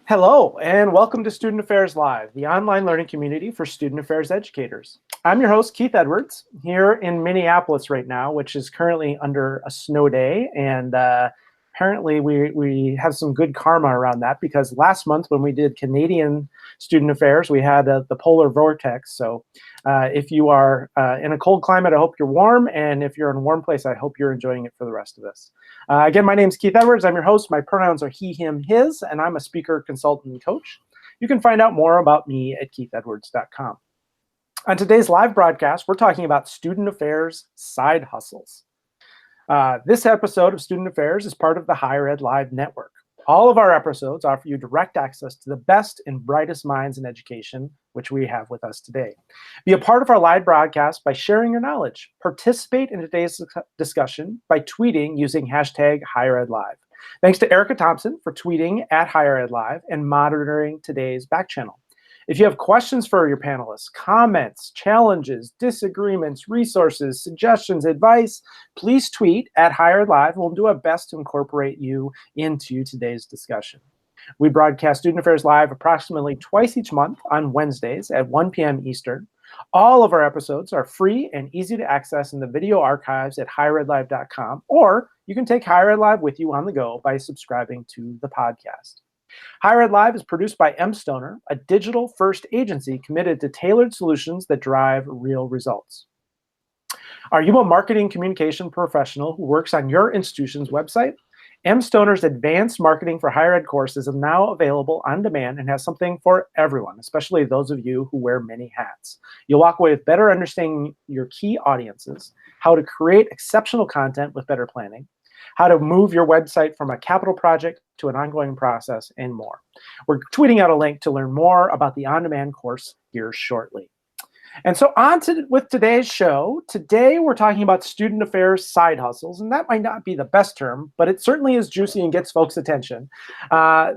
Hello, and welcome to Student Affairs Live, the online learning community for student affairs educators. I'm your host, Keith Edwards, here in Minneapolis right now, which is currently under a snow day. And apparently we have some good karma around that, because last month when we did Canadian student affairs, we had the polar vortex. So if you are in a cold climate, I hope you're warm. And if you're in a warm place, I hope you're enjoying it for the rest of us. Again, my name is Keith Edwards. I'm your host. My pronouns are he, him, his, and I'm a speaker, consultant, and coach. You can find out more about me at keithedwards.com. On today's live broadcast, we're talking about student affairs side hustles. This episode of Student Affairs is part of the HigherEdLive network. All of our episodes offer you direct access to the best and brightest minds in education, which we have with us today. Be a part of our live broadcast by sharing your knowledge. Participate in today's discussion by tweeting using hashtag HigherEdLive. Thanks to Erika Thompson for tweeting at HigherEdLive and monitoring today's back channel. If you have questions for your panelists, comments, challenges, disagreements, resources, suggestions, advice, please tweet at HigherEdLive. We'll do our best to incorporate you into today's discussion. We broadcast Student Affairs Live approximately twice each month on Wednesdays at 1 p.m. Eastern. All of our episodes are free and easy to access in the video archives at HigherEdLive.com, or you can take HigherEdLive with you on the go by subscribing to the podcast. HigherEdLive is produced by mStoner, a digital-first agency committed to tailored solutions that drive real results. Are you a marketing communication professional who works on your institution's website? mStoner's advanced marketing for higher ed courses is now available on demand and has something for everyone, especially those of you who wear many hats. You'll walk away with better understanding your key audiences, how to create exceptional content with better planning, how to move your website from a capital project to an ongoing process, and more. We're tweeting out a link to learn more about the on-demand course here shortly. And so with today's show. Today we're talking about student affairs side hustles, and that might not be the best term, but it certainly is juicy and gets folks' attention.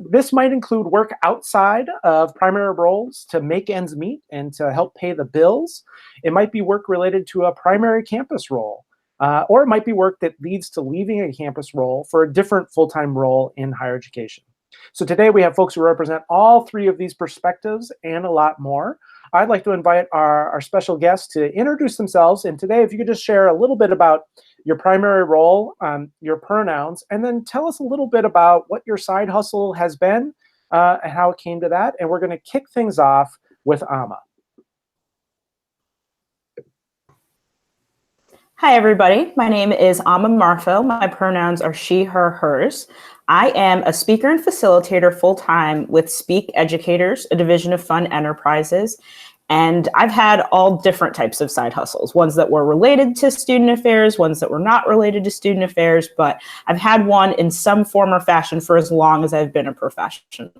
This might include work outside of primary roles to make ends meet and to help pay the bills. It might be work related to a primary campus role. Or it might be work that leads to leaving a campus role for a different full-time role in higher education. So today we have folks who represent all three of these perspectives and a lot more. I'd like to invite our special guests to introduce themselves. And today, if you could just share a little bit about your primary role, your pronouns, and then tell us a little bit about what your side hustle has been and how it came to that. And we're going to kick things off with Amma. Hi, everybody. My name is Amma Marfo. My pronouns are she, her, hers. I am a speaker and facilitator full-time with Speak Educators, a division of Fun Enterprises. And I've had all different types of side hustles, ones that were related to student affairs, ones that were not related to student affairs, but I've had one in some form or fashion for as long as I've been a professional.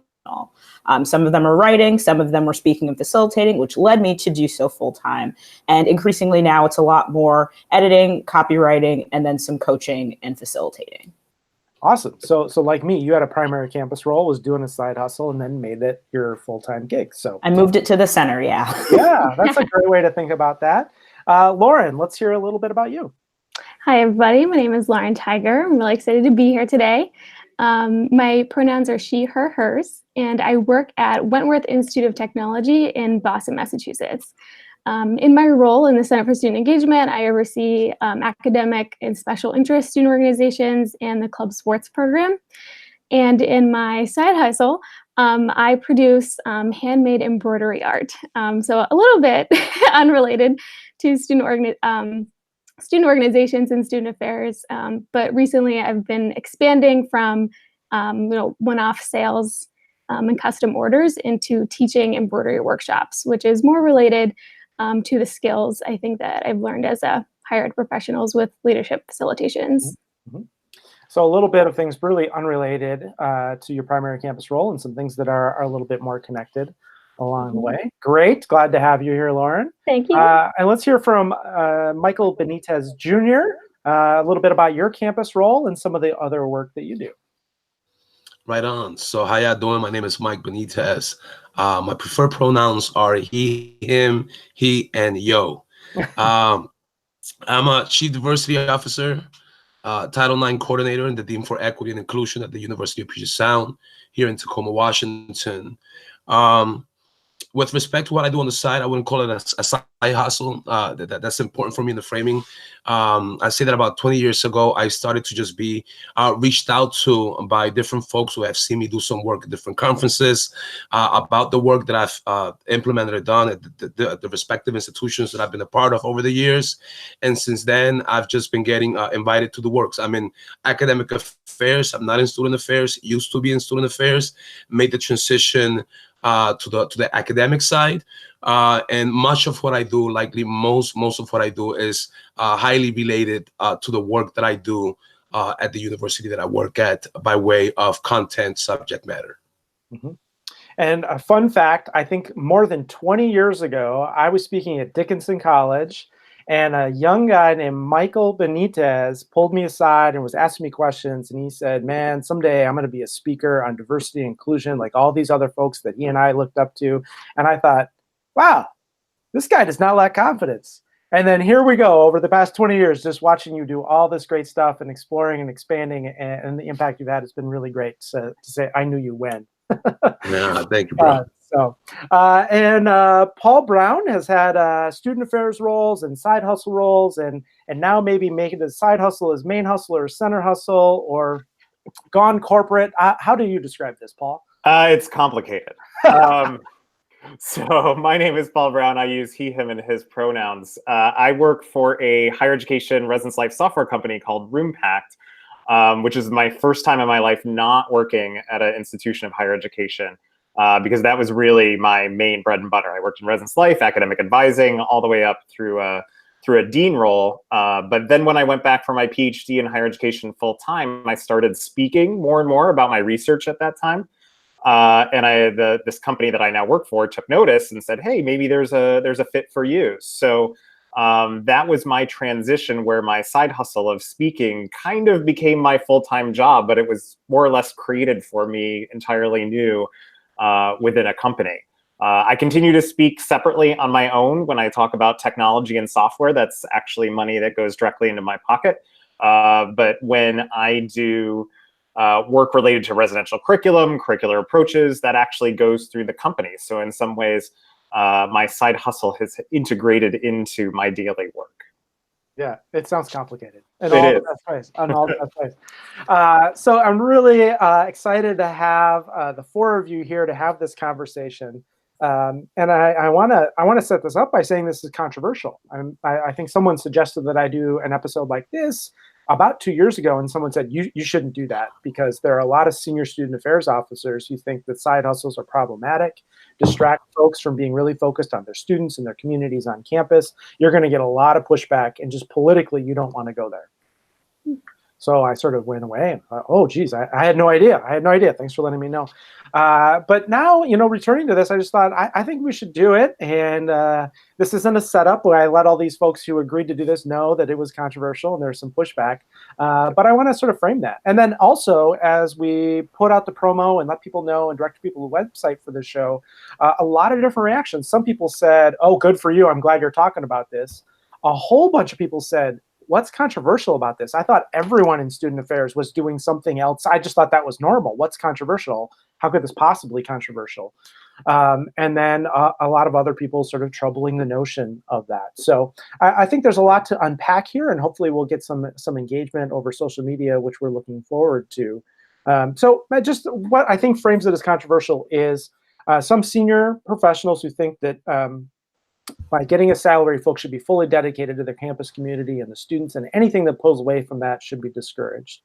Some of them are writing, some of them were speaking and facilitating, which led me to do so full time. And increasingly now it's a lot more editing, copywriting, and then some coaching and facilitating. Awesome. So like me, you had a primary campus role, was doing a side hustle, and then made it your full-time gig. So I moved it to the center, yeah. Yeah, that's a great way to think about that. Lauren, let's hear a little bit about you. Hi, everybody. My name is Lauren Tyger. I'm really excited to be here today. My pronouns are she, her, hers, and I work at Wentworth Institute of Technology in Boston, Massachusetts. In my role in the Center for Student Engagement, I oversee academic and special interest student organizations and the club sports program. And in my side hustle, I produce handmade embroidery art. So a little bit unrelated to student organizations and student affairs, but recently I've been expanding from one-off sales and custom orders into teaching embroidery workshops, which is more related to the skills I think that I've learned as a higher ed professionals with leadership facilitations. Mm-hmm. So a little bit of things really unrelated to your primary campus role, and some things that are a little bit more connected along the way. Great. Glad to have you here, Lauren. Thank you. And let's hear from Michael Benitez Jr., a little bit about your campus role and some of the other work that you do. Right on. So how y'all doing? My name is Mike Benitez. My preferred pronouns are he, him, he, and yo. I'm a chief diversity officer Title IX coordinator and the Dean for Equity and Inclusion at the University of Puget Sound here in Tacoma, Washington. With respect to what I do on the side, I wouldn't call it a side hustle. That's important for me in the framing. I say that about 20 years ago, I started to just be reached out to by different folks who have seen me do some work at different conferences about the work that I've implemented or done at the respective institutions that I've been a part of over the years. And since then, I've just been getting invited to the works. I'm in academic affairs. I'm not in student affairs, used to be in student affairs, made the transition to the academic side, and much of what I do, likely most of what I do, is highly related to the work that I do at the university that I work at by way of content subject matter. Mm-hmm. And a fun fact, I think more than 20 years ago, I was speaking at Dickinson College, and a young guy named Michael Benitez pulled me aside and was asking me questions. And he said, man, someday I'm going to be a speaker on diversity and inclusion like all these other folks that he and I looked up to. And I thought, wow, this guy does not lack confidence. And then here we go over the past 20 years, just watching you do all this great stuff and exploring and expanding, and the impact you've had has been really great. So to say, I knew you when. Yeah, thank you, bro. And Paul Brown has had student affairs roles and side hustle roles, and now maybe making the side hustle as main hustle or center hustle or gone corporate. How do you describe this, Paul? It's complicated. So my name is Paul Brown. I use he, him, and his pronouns. I work for a higher education residence life software company called RoomPact, which is my first time in my life not working at an institution of higher education. Because that was really my main bread and butter. I worked in residence life, academic advising, all the way up through a dean role. But then when I went back for my PhD in higher education full time, I started speaking more and more about my research at that time. And this company that I now work for took notice and said, hey, maybe there's a fit for you. So that was my transition, where my side hustle of speaking kind of became my full-time job, but it was more or less created for me entirely new within a company. I continue to speak separately on my own when I talk about technology and software. That's actually money that goes directly into my pocket. But when I do work related to residential curricular approaches, that actually goes through the company. So in some ways, my side hustle has integrated into my daily work. Yeah, it sounds complicated. It is. The best ways, in all the best ways. So I'm really excited to have the four of you here to have this conversation. And I want to set this up by saying this is controversial. I think someone suggested that I do an episode like this about 2 years ago, and someone said, you shouldn't do that because there are a lot of senior student affairs officers who think that side hustles are problematic, distract folks from being really focused on their students and their communities on campus. You're going to get a lot of pushback, and just politically, you don't want to go there. So I sort of went away and thought, oh, geez, I had no idea. Thanks for letting me know. But now, returning to this, I just thought, I think we should do it. And this isn't a setup where I let all these folks who agreed to do this know that it was controversial and there's some pushback. But I want to sort of frame that. And then also, as we put out the promo and let people know and direct people to the website for the show, a lot of different reactions. Some people said, oh, good for you. I'm glad you're talking about this. A whole bunch of people said, what's controversial about this? I thought everyone in student affairs was doing something else. I just thought that was normal. What's controversial? How could this possibly be controversial? And then a lot of other people sort of troubling the notion of that. So I think there's a lot to unpack here, and hopefully we'll get some engagement over social media, which we're looking forward to. So just what I think frames it as controversial is some senior professionals who think that by getting a salary, folks should be fully dedicated to their campus community and the students, and anything that pulls away from that should be discouraged.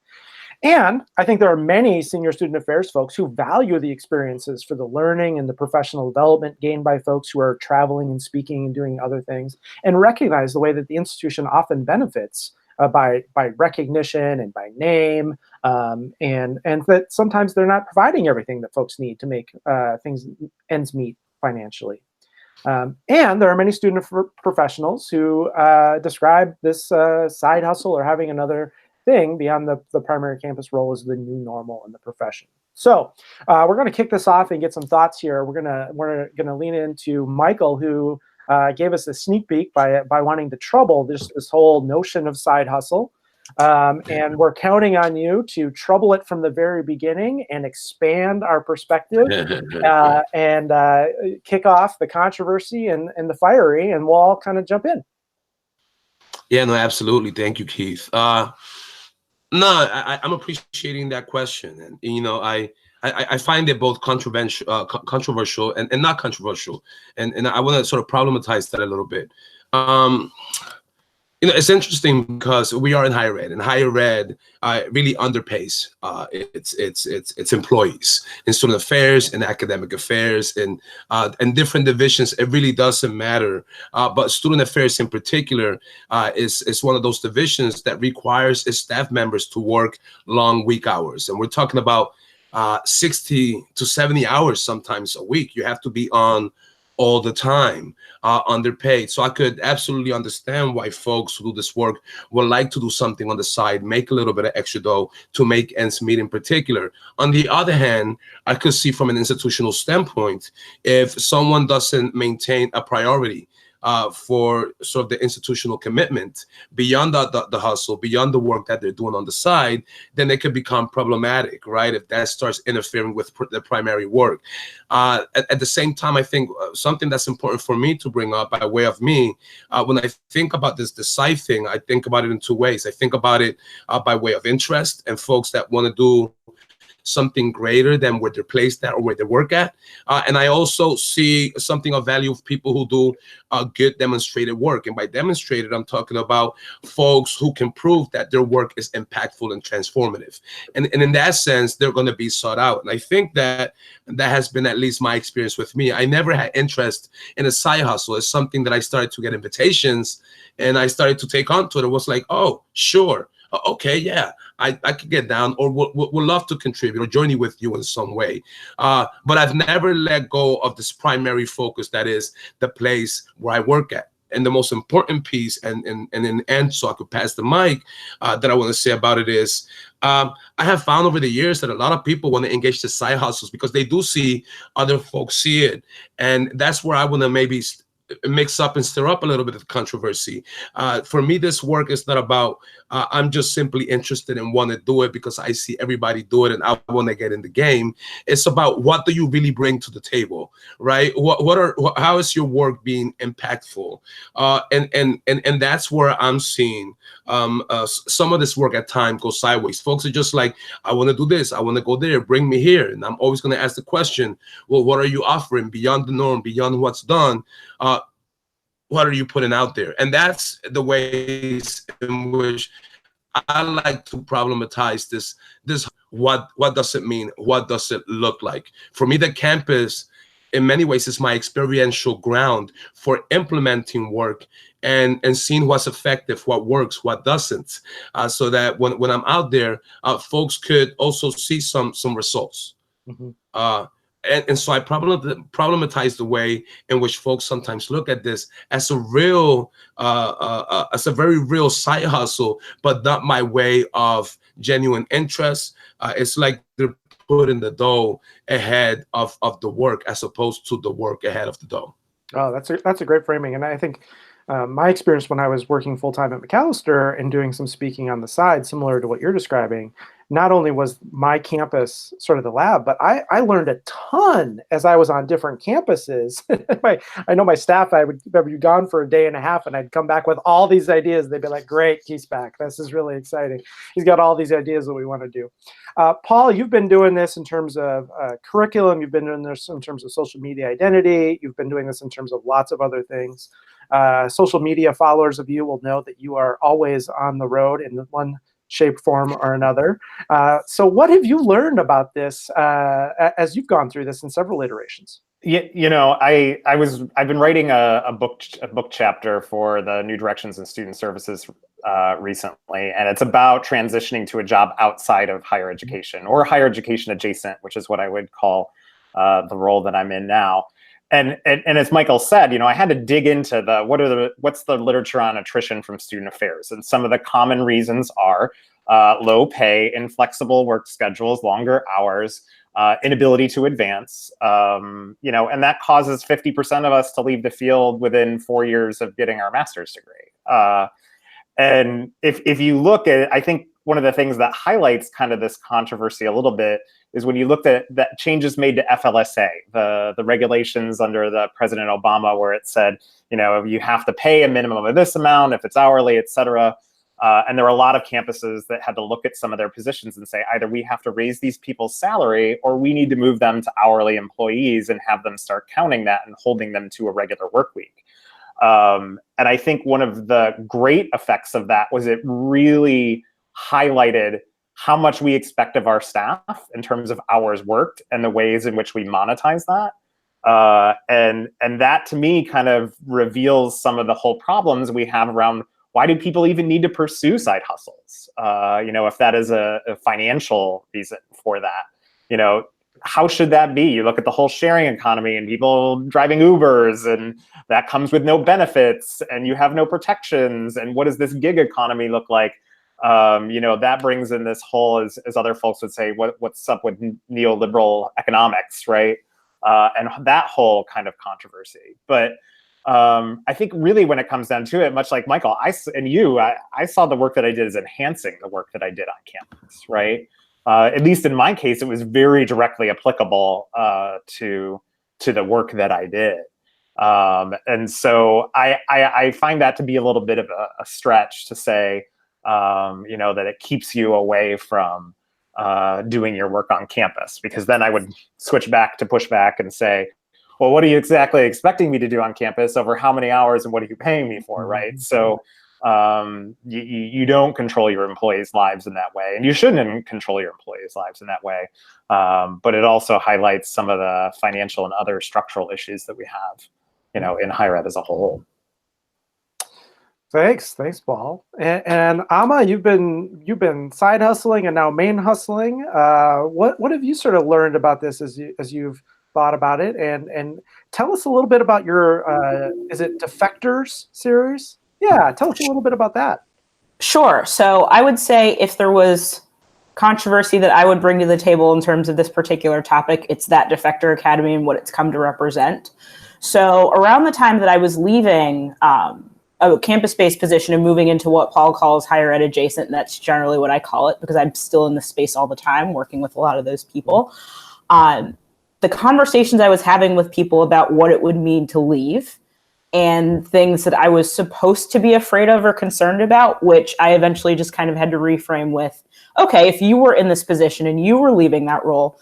And I think there are many senior student affairs folks who value the experiences for the learning and the professional development gained by folks who are traveling and speaking and doing other things, and recognize the way that the institution often benefits by recognition and by name, and that sometimes they're not providing everything that folks need to make ends meet financially. And there are many student professionals who describe this side hustle or having another thing beyond the primary campus role as the new normal in the profession. So we're going to kick this off and get some thoughts here. We're gonna lean into Michael, who gave us a sneak peek by wanting to trouble this whole notion of side hustle. and we're counting on you to trouble it from the very beginning and expand our perspective and kick off the controversy and the fiery, and we'll all kind of jump in. Yeah, no, absolutely. Thank you, Keith. No, I'm appreciating that question, and you know, I find it both controversial and not controversial, and I want to sort of problematize that a little bit. You know, it's interesting because we are in higher ed, and higher ed really underpays its employees in student affairs and academic affairs and different divisions. It really doesn't matter, but student affairs in particular is one of those divisions that requires its staff members to work long week hours, and we're talking about 60 to 70 hours sometimes a week. You have to be on all the time, underpaid. So I could absolutely understand why folks who do this work would like to do something on the side, make a little bit of extra dough to make ends meet in particular. On the other hand, I could see from an institutional standpoint, if someone doesn't maintain a priority for sort of the institutional commitment beyond the hustle, beyond the work that they're doing on the side, then it could become problematic, right? If that starts interfering with the primary work. At the same time, I think something that's important for me to bring up by way of me, when I think about the side thing, I think about it in two ways. I think about it by way of interest and folks that want to do something greater than where they're placed at or where they work at. And I also see something of value of people who do good demonstrated work. And by demonstrated, I'm talking about folks who can prove that their work is impactful and transformative. And in that sense, they're going to be sought out. And I think that has been at least my experience with me. I never had interest in a side hustle. It's something that I started to get invitations and I started to take on to it. It was like, oh, sure. Okay, yeah, I could get down or would love to contribute or journey with you in some way. But I've never let go of this primary focus that is the place where I work at. And the most important piece, and in the end, so I could pass the mic, that I want to say about it is, I have found over the years that a lot of people want to engage the side hustles because they do see other folks see it. And that's where I want to maybe mix up and stir up a little bit of controversy. For me, this work is not about, I'm just simply interested and want to do it because I see everybody do it and I want to get in the game. It's about what do you really bring to the table, right? How is your work being impactful? And that's where I'm seeing some of this work at times go sideways. Folks are just like, I want to do this, I want to go there, bring me here. And I'm always going to ask the question, well, what are you offering beyond the norm, beyond what's done? What are you putting out there? And that's the ways in which I like to problematize this. What does it mean? What does it look like? For me, the campus, in many ways, is my experiential ground for implementing work and seeing what's effective, what works, what doesn't, so that when I'm out there, folks could also see some results. Mm-hmm. And so I problematize the way in which folks sometimes look at this as a very real side hustle, but not my way of genuine interest. It's like they're putting the dough ahead of the work as opposed to the work ahead of the dough. Oh, that's a great framing. And I think my experience when I was working full-time at Macalester and doing some speaking on the side, similar to what you're describing, not only was my campus sort of the lab, but I learned a ton as I was on different campuses. I know my staff, I would be gone for a day and a half and I'd come back with all these ideas. They'd be like, great, Keith's back. This is really exciting. He's got all these ideas that we want to do. Paul, you've been doing this in terms of curriculum. You've been doing this in terms of social media identity. You've been doing this in terms of lots of other things. Social media followers of you will know that you are always on the road in one shape, form, or another. So what have you learned about this as you've gone through this in several iterations? You know, I've been writing a book chapter for the New Directions in Student Services recently, and it's about transitioning to a job outside of higher education or higher education adjacent, which is what I would call the role that I'm in now. And as Michael said, you know, I had to dig into what's the literature on attrition from student affairs, and some of the common reasons are low pay, inflexible work schedules, longer hours, inability to advance, you know, and that causes 50% of us to leave the field within 4 years of getting our master's degree. And if you look at it, I think one of the things that highlights kind of this controversy a little bit is when you looked at that changes made to FLSA, the regulations under the President Obama, where it said, you have to pay a minimum of this amount if it's hourly, et cetera. And there were a lot of campuses that had to look at some of their positions and say, either we have to raise these people's salary or we need to move them to hourly employees and have them start counting that and holding them to a regular work week. And I think one of the great effects of that was it really highlighted how much we expect of our staff in terms of hours worked and the ways in which we monetize that. And that to me kind of reveals some of the whole problems we have around why do people even need to pursue side hustles? If that is a financial reason for that, how should that be? You look at the whole sharing economy and people driving Ubers, and that comes with no benefits and you have no protections. And what does this gig economy look like? That brings in this whole, as other folks would say, what's up with neoliberal economics, right? And that whole kind of controversy. But I think really when it comes down to it, much like Michael, I saw the work that I did as enhancing the work that I did on campus, right? At least in my case, it was very directly applicable to the work that I did. And so I find that to be a little bit of a stretch to say, that it keeps you away from doing your work on campus, because then I would switch back to push back and say, well, what are you exactly expecting me to do on campus over how many hours and what are you paying me for, right? So you don't control your employees' lives in that way, and you shouldn't control your employees' lives in that way. But it also highlights some of the financial and other structural issues that we have, in higher ed as a whole. Thanks, Paul. And Amma, you've been side hustling and now main hustling. What have you sort of learned about this as you've thought about it? And tell us a little bit about your is it Defectors series? Yeah, tell us a little bit about that. Sure. So I would say if there was controversy that I would bring to the table in terms of this particular topic, it's that Defector Academy and what it's come to represent. So around the time that I was leaving a campus-based position and moving into what Paul calls higher ed adjacent, and that's generally what I call it because I'm still in the space all the time working with a lot of those people. The conversations I was having with people about what it would mean to leave and things that I was supposed to be afraid of or concerned about, which I eventually just kind of had to reframe with, okay, if you were in this position and you were leaving that role,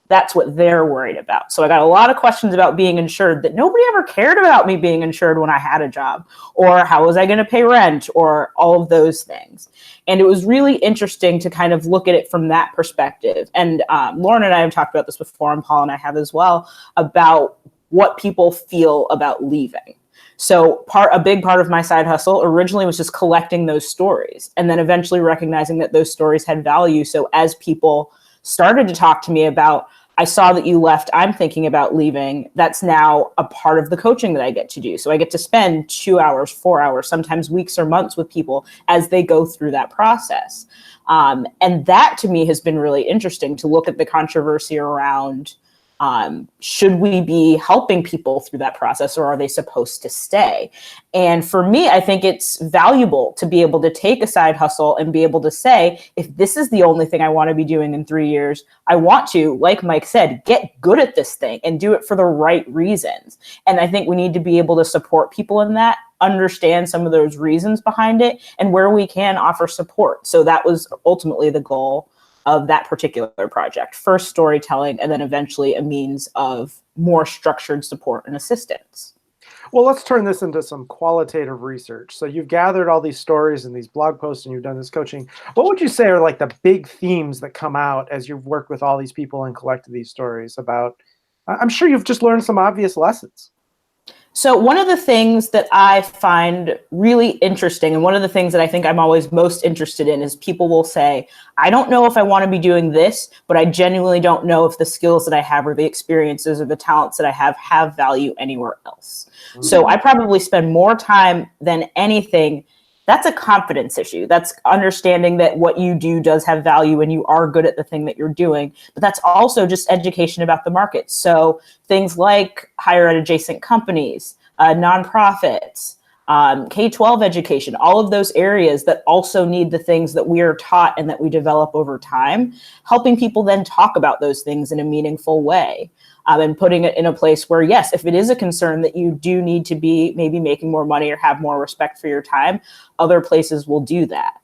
that's what they're worried about. So I got a lot of questions about being insured that nobody ever cared about me being insured when I had a job, or how was I going to pay rent, or all of those things. And it was really interesting to kind of look at it from that perspective. And Lauren and I have talked about this before, and Paul and I have as well, about what people feel about leaving. So a big part of my side hustle originally was just collecting those stories, and then eventually recognizing that those stories had value. So as people started to talk to me about, I saw that you left, I'm thinking about leaving, that's now a part of the coaching that I get to do. So I get to spend 2 hours, 4 hours, sometimes weeks or months with people as they go through that process. And that to me has been really interesting to look at the controversy around, should we be helping people through that process, or are they supposed to stay? And for me, I think it's valuable to be able to take a side hustle and be able to say, if this is the only thing I want to be doing in 3 years, I want to, like Mike said, get good at this thing and do it for the right reasons. And I think we need to be able to support people in that, understand some of those reasons behind it, and where we can offer support. So that was ultimately the goal of that particular project. First storytelling, and then eventually a means of more structured support and assistance. Well, let's turn this into some qualitative research. So you've gathered all these stories and these blog posts and you've done this coaching. What would you say are like the big themes that come out as you've worked with all these people and collected these stories about? I'm sure you've just learned some obvious lessons. So one of the things that I find really interesting, and one of the things that I think I'm always most interested in, is people will say, I don't know if I want to be doing this, but I genuinely don't know if the skills that I have or the experiences or the talents that I have value anywhere else. Mm-hmm. So I probably spend more time than anything. That's a confidence issue. That's understanding that what you do does have value and you are good at the thing that you're doing. But that's also just education about the market. So things like higher ed adjacent companies, nonprofits, K-12 education, all of those areas that also need the things that we are taught and that we develop over time, helping people then talk about those things in a meaningful way. And putting it in a place where, yes, if it is a concern that you do need to be maybe making more money or have more respect for your time, other places will do that.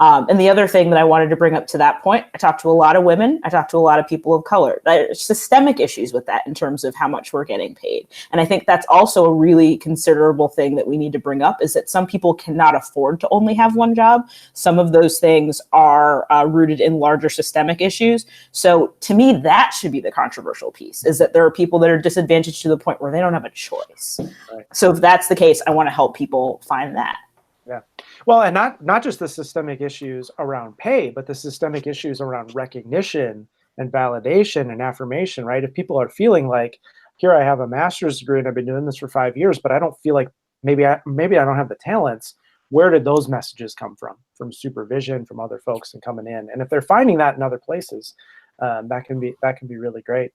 And the other thing that I wanted to bring up to that point, I talked to a lot of women, I talked to a lot of people of color. There's systemic issues with that in terms of how much we're getting paid. And I think that's also a really considerable thing that we need to bring up, is that some people cannot afford to only have one job. Some of those things are rooted in larger systemic issues. So to me, that should be the controversial piece, is that there are people that are disadvantaged to the point where they don't have a choice. Right. So if that's the case, I want to help people find that. Yeah. Well, and not just the systemic issues around pay, but the systemic issues around recognition and validation and affirmation, right? If people are feeling like, here I have a master's degree and I've been doing this for 5 years, but I don't feel like maybe I don't have the talents. Where did those messages come from? From supervision, from other folks and coming in. And if they're finding that in other places, that can be really great.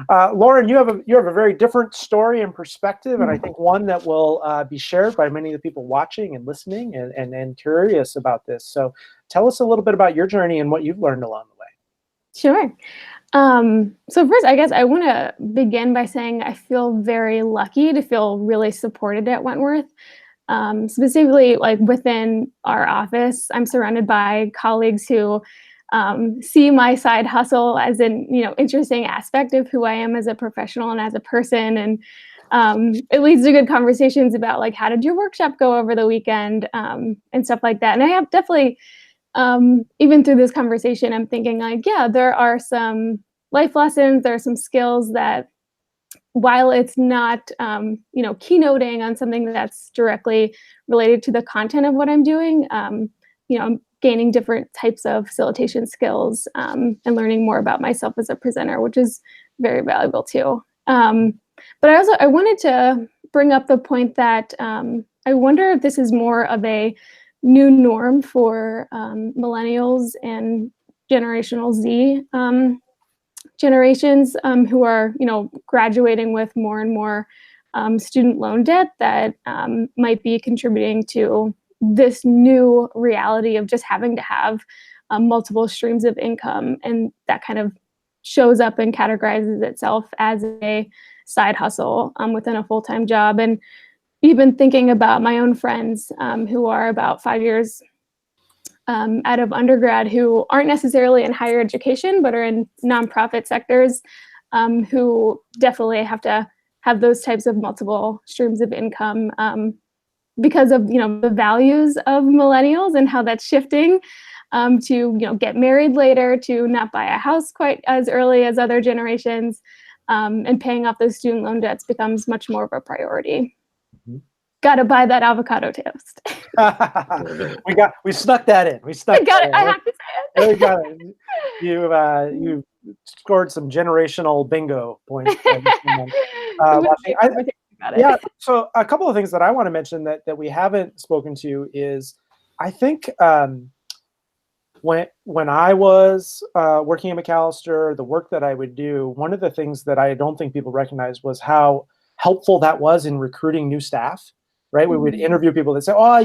Lauren, you have a very different story and perspective, and I think one that will be shared by many of the people watching and listening and curious about this. So tell us a little bit about your journey and what you've learned along the way. Sure. So first, I guess I want to begin by saying I feel very lucky to feel really supported at Wentworth. Specifically, like within our office, I'm surrounded by colleagues who see my side hustle as an interesting aspect of who I am as a professional and as a person, and it leads to good conversations about like, how did your workshop go over the weekend, and stuff like that. And I have definitely, even through this conversation, I'm thinking like, yeah, there are some life lessons, there are some skills that, while it's not keynoting on something that's directly related to the content of what I'm doing, I'm gaining different types of facilitation skills, and learning more about myself as a presenter, which is very valuable too. But I wanted to bring up the point that I wonder if this is more of a new norm for millennials and generational Z generations, who are graduating with more and more student loan debt that might be contributing to this new reality of just having to have multiple streams of income, and that kind of shows up and categorizes itself as a side hustle within a full-time job. And even thinking about my own friends who are about 5 years out of undergrad, who aren't necessarily in higher education but are in nonprofit sectors, who definitely have to have those types of multiple streams of income, because of the values of millennials and how that's shifting, to get married later, to not buy a house quite as early as other generations, and paying off those student loan debts becomes much more of a priority. Mm-hmm. Got to buy that avocado toast. we snuck that in. I have to say it. Got it. You scored some generational bingo points. Yeah, so a couple of things that I want to mention that we haven't spoken to is, I think when I was working at McAllister, the work that I would do, one of the things that I don't think people recognize was how helpful that was in recruiting new staff. Right, we would interview people that say, "Oh,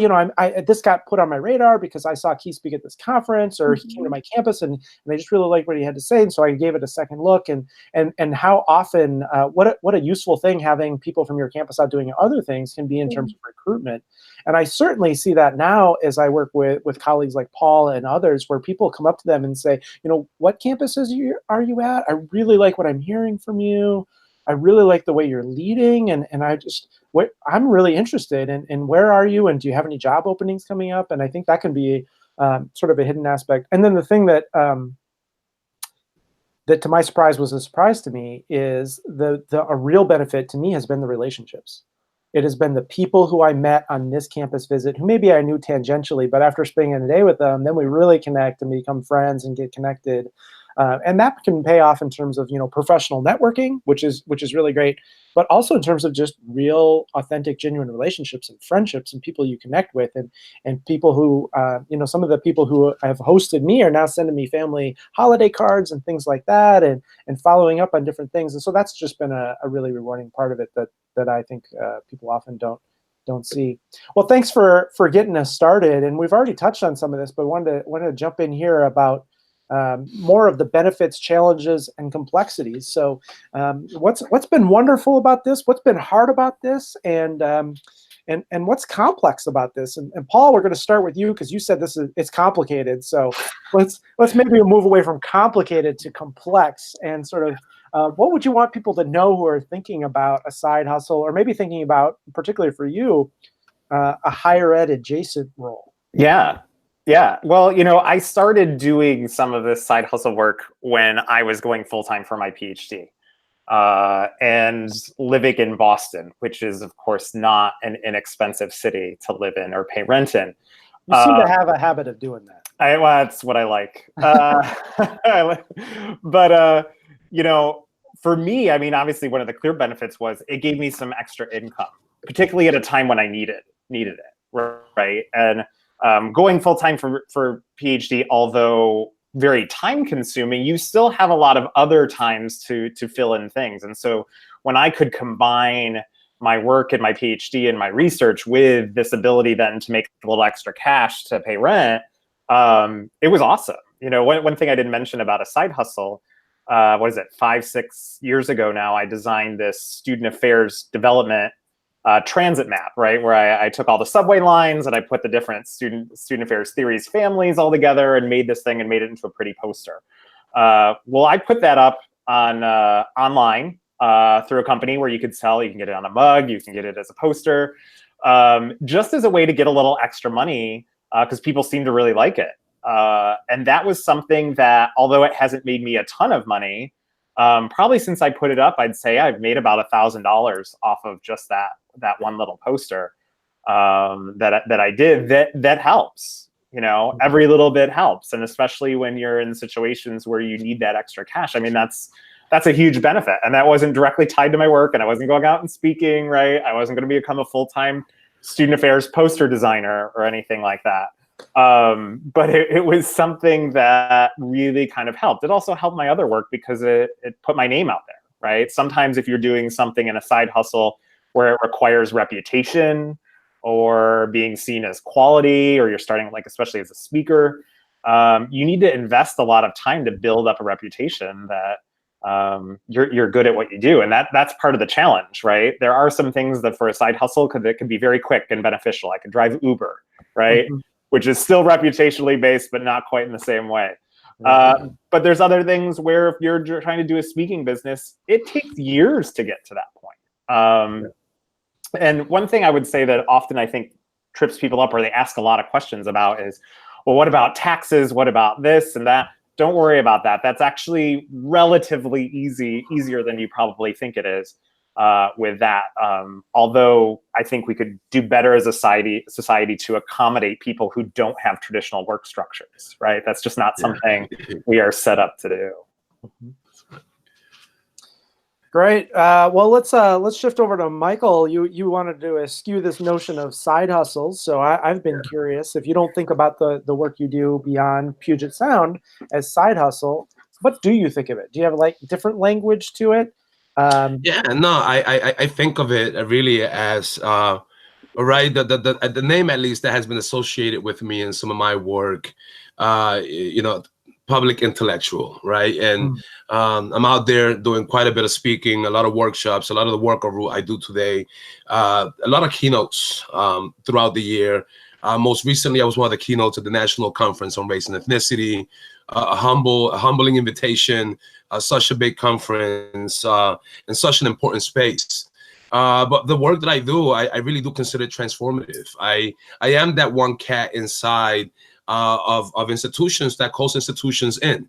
this got put on my radar because I saw Keith speak at this conference, or he came to my campus, and I just really liked what he had to say, and so I gave it a second look." And how often, what a useful thing having people from your campus out doing other things can be in terms of recruitment. And I certainly see that now as I work with colleagues like Paul and others, where people come up to them and say, "What campuses are you at? I really like what I'm hearing from you. I really like the way you're leading, and I'm really interested in where are you, and do you have any job openings coming up?" And I think that can be sort of a hidden aspect. And then the thing that to my surprise was a surprise to me is a real benefit to me has been the relationships. It has been the people who I met on this campus visit, who maybe I knew tangentially, but after spending a day with them, then we really connect and become friends and get connected. And that can pay off in terms of professional networking, which is really great, but also in terms of just real, authentic, genuine relationships and friendships and people you connect with, and people who some of the people who have hosted me are now sending me family holiday cards and things like that, and following up on different things. And so that's just been a really rewarding part of it that I think people often don't don't see. Well, thanks for getting us started. And we've already touched on some of this, but wanted to jump in here about more of the benefits, challenges, and complexities. So what's been wonderful about this? What's been hard about this? And what's complex about this? And Paul, we're going to start with you because you said it's complicated. So let's maybe move away from complicated to complex and sort of what would you want people to know who are thinking about a side hustle, or maybe thinking about, particularly for you, a higher ed adjacent role? Yeah. Well, I started doing some of this side hustle work when I was going full-time for my PhD and living in Boston, which is, of course, not an inexpensive city to live in or pay rent in. You seem to have a habit of doing that. Well, that's what I like. But, for me, I mean, obviously, one of the clear benefits was it gave me some extra income, particularly at a time when I needed it, right? And going full-time for PhD, although very time-consuming, you still have a lot of other times to fill in things. And so when I could combine my work and my PhD and my research with this ability then to make a little extra cash to pay rent, it was awesome. One thing I didn't mention about a side hustle, 5-6 years ago now, I designed this student affairs development transit map, right? Where I took all the subway lines and I put the different student affairs theories, families all together and made this thing and made it into a pretty poster. Well, I put that up on online through a company where you can get it on a mug, you can get it as a poster, just as a way to get a little extra money because people seem to really like it. And that was something that, although it hasn't made me a ton of money, probably since I put it up, I'd say I've made about $1,000 off of just that one little poster that I did. That helps. Every little bit helps, and especially when you're in situations where you need that extra cash. I mean, that's a huge benefit, and that wasn't directly tied to my work, and I wasn't going out and speaking, right? I wasn't going to become a full-time student affairs poster designer or anything like that. But it was something that really kind of helped. It also helped my other work because it put my name out there, right? Sometimes if you're doing something in a side hustle where it requires reputation or being seen as quality, or you're starting, like, especially as a speaker, you need to invest a lot of time to build up a reputation that you're good at what you do. And that's part of the challenge, right? There are some things that for a side hustle that can be very quick and beneficial. I could drive Uber, right? Mm-hmm. Which is still reputationally based, but not quite in the same way. But there's other things where if you're trying to do a speaking business, it takes years to get to that point. And one thing I would say that often I think trips people up, or they ask a lot of questions about, is, well, what about taxes? What about this and that? Don't worry about that. That's actually relatively easier than you probably think it is. With that, although I think we could do better as a society to accommodate people who don't have traditional work structures, right? That's just not something we are set up to do. Great. Well, let's shift over to Michael. You wanted to eschew this notion of side hustles, so I've been curious. If you don't think about the work you do beyond Puget Sound as side hustle, what do you think of it? Do you have like different language to it? I think of it really as right, the name at least that has been associated with me in some of my work, public intellectual, right? And I'm out there doing quite a bit of speaking, a lot of workshops, a lot of the work I do today, a lot of keynotes throughout the year. Most recently, I was one of the keynotes at the National Conference on Race and Ethnicity, a humbling invitation, such a big conference, and such an important space. But the work that I do, I really do consider it transformative. I am that one cat inside of institutions that calls institutions in.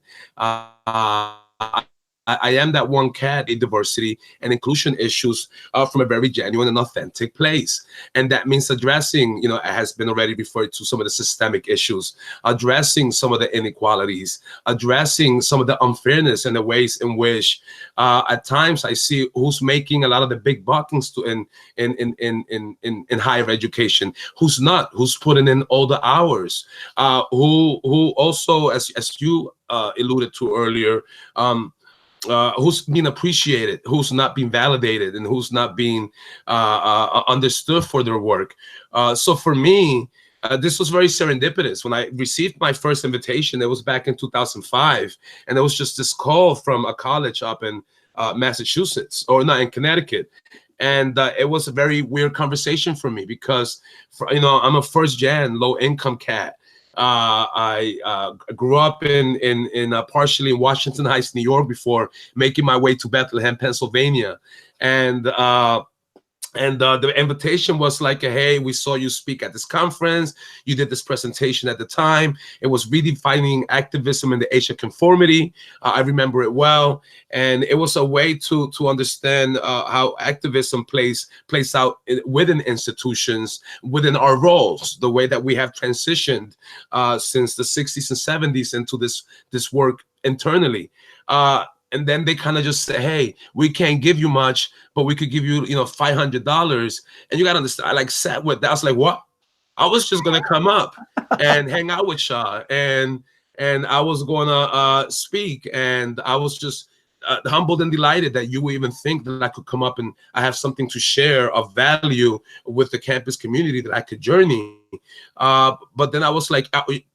I am that one cat in diversity and inclusion issues from a very genuine and authentic place. And that means addressing, it has been already referred to, some of the systemic issues, addressing some of the inequalities, addressing some of the unfairness and the ways in which at times I see who's making a lot of the big bucks in higher education, who's not, who's putting in all the hours, who also, as you alluded to earlier, who's being appreciated, who's not being validated, and who's not being understood for their work. So for me, this was very serendipitous. When I received my first invitation, it was back in 2005, and it was just this call from a college up in Massachusetts, or not, in Connecticut. And it was a very weird conversation for me because, I'm a first-gen low-income cat. I grew up in partially in Washington Heights, New York, before making my way to Bethlehem, Pennsylvania. And the invitation was like, hey, we saw you speak at this conference. You did this presentation at the time. It was redefining activism in the age of conformity. I remember it well. And it was a way to understand how activism plays out within institutions, within our roles, the way that we have transitioned since the 60s and 70s into this work internally. And then they kind of just say, hey, we can't give you much, but we could give you, $500. And you got to understand, I sat with that. I was like, what? I was just going to come up and hang out with Shah. And I was going to speak. And I was just humbled and delighted that you would even think that I could come up and I have something to share of value with the campus community, that I could journey. But then I was like,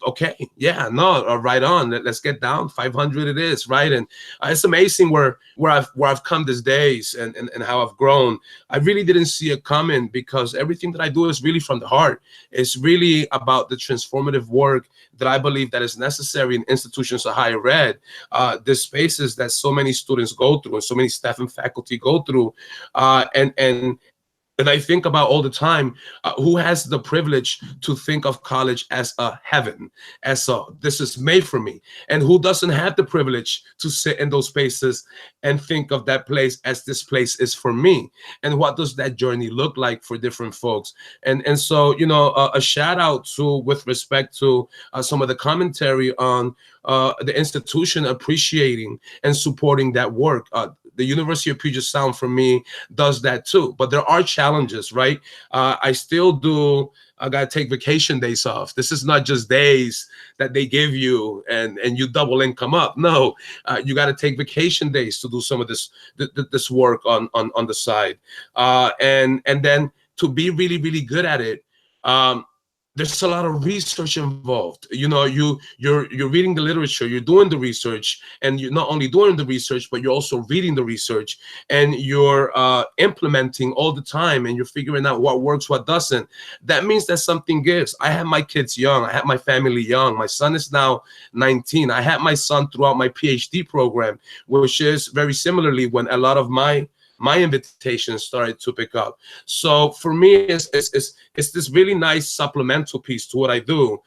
okay, yeah, no, right on. Let's get down. 500 it is, right? And it's amazing where I've come these days and how I've grown. I really didn't see it coming, because everything that I do is really from the heart. It's really about the transformative work that I believe that is necessary in institutions of higher ed, the spaces that so many students go through and so many staff and faculty go through, and I think about all the time, who has the privilege to think of college as a heaven, as this is made for me, and who doesn't have the privilege to sit in those spaces and think of that place as this place is for me, and what does that journey look like for different folks? And so, a shout out to, with respect to some of the commentary on the institution appreciating and supporting that work. The University of Puget Sound, for me, does that too. But there are challenges, right? I still do. I got to take vacation days off. This is not just days that they give you and you double income up. No, you got to take vacation days to do some of this work on the side. And then to be really, really good at it, there's a lot of research involved. You're reading the literature, you're doing the research, and you're not only doing the research, but you're also reading the research, and you're implementing all the time, and you're figuring out what works, what doesn't. That means that something gives. I had my kids young. I had my family young. My son is now 19. I had my son throughout my PhD program, which is very similarly when a lot of my invitations started to pick up. So for me, it's this really nice supplemental piece to what I do.